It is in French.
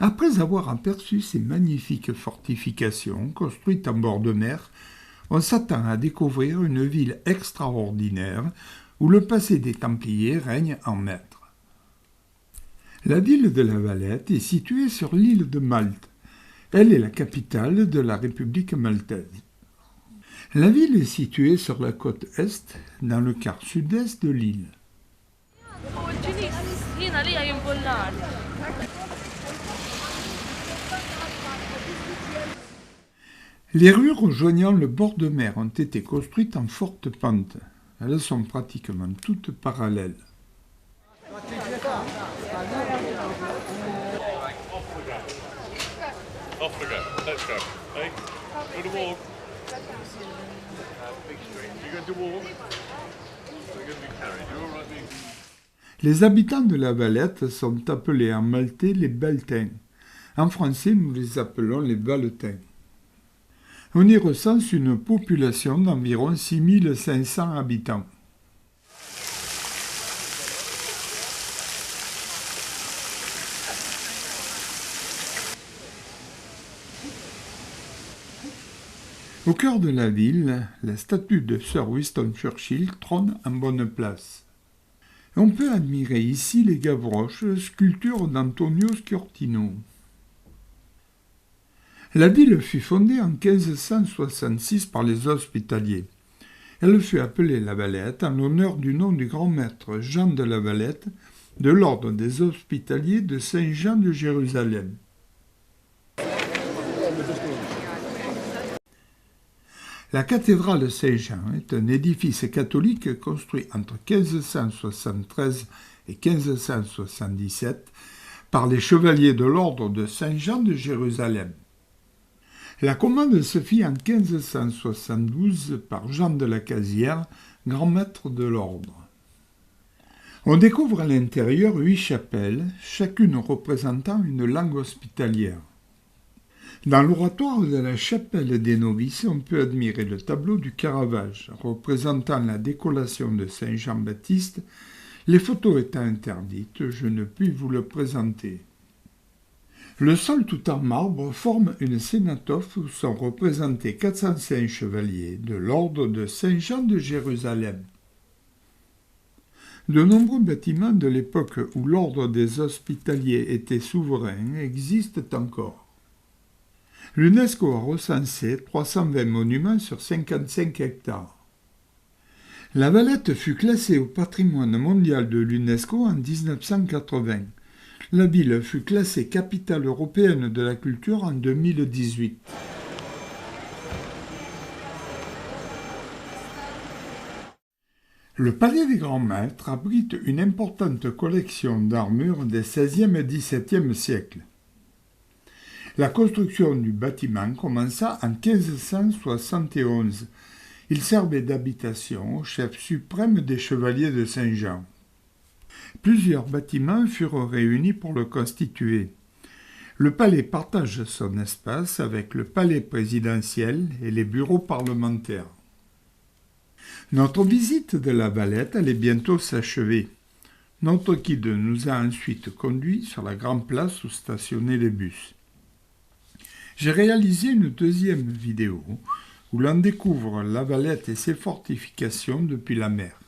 Après avoir aperçu ces magnifiques fortifications construites en bord de mer, on s'attend à découvrir une ville extraordinaire où le passé des Templiers règne en maître. La ville de la Valette est située sur l'île de Malte. Elle est la capitale de la république maltaise. La ville est située sur la côte est, dans le quart sud-est de l'île. Les rues rejoignant le bord de mer ont été construites en forte pente. Elles sont pratiquement toutes parallèles. Les habitants de la Valette sont appelés en maltais les Beltins. En français, nous les appelons les Valetins. On y recense une population d'environ 6500 habitants. Au cœur de la ville, la statue de Sir Winston Churchill trône en bonne place. On peut admirer ici les Gavroches, sculpture d'Antonio Sciortino. La ville fut fondée en 1566 par les Hospitaliers. Elle fut appelée la Valette en l'honneur du nom du grand maître Jean de la Valette de l'ordre des Hospitaliers de Saint Jean de Jérusalem. La cathédrale Saint-Jean est un édifice catholique construit entre 1573 et 1577 par les chevaliers de l'ordre de Saint-Jean de Jérusalem. La commande se fit en 1572 par Jean de la Casière, grand maître de l'ordre. On découvre à l'intérieur 8 chapelles, chacune représentant une langue hospitalière. Dans l'oratoire de la chapelle des novices, on peut admirer le tableau du Caravage, représentant la décollation de Saint Jean-Baptiste. Les photos étant interdites, je ne puis vous le présenter. Le sol tout en marbre forme une cénotaphe où sont représentés 405 chevaliers de l'ordre de Saint Jean de Jérusalem. De nombreux bâtiments de l'époque où l'ordre des Hospitaliers était souverain existent encore. L'UNESCO a recensé 320 monuments sur 55 hectares. La Valette fut classée au patrimoine mondial de l'UNESCO en 1980. La ville fut classée capitale européenne de la culture en 2018. Le palais des Grands Maîtres abrite une importante collection d'armures des XVIe et XVIIe siècles. La construction du bâtiment commença en 1571. Il servait d'habitation au chef suprême des chevaliers de Saint-Jean. Plusieurs bâtiments furent réunis pour le constituer. Le palais partage son espace avec le palais présidentiel et les bureaux parlementaires. Notre visite de la Valette allait bientôt s'achever. Notre guide nous a ensuite conduits sur la grande place où stationnaient les bus. J'ai réalisé une deuxième vidéo où l'on découvre la Valette et ses fortifications depuis la mer.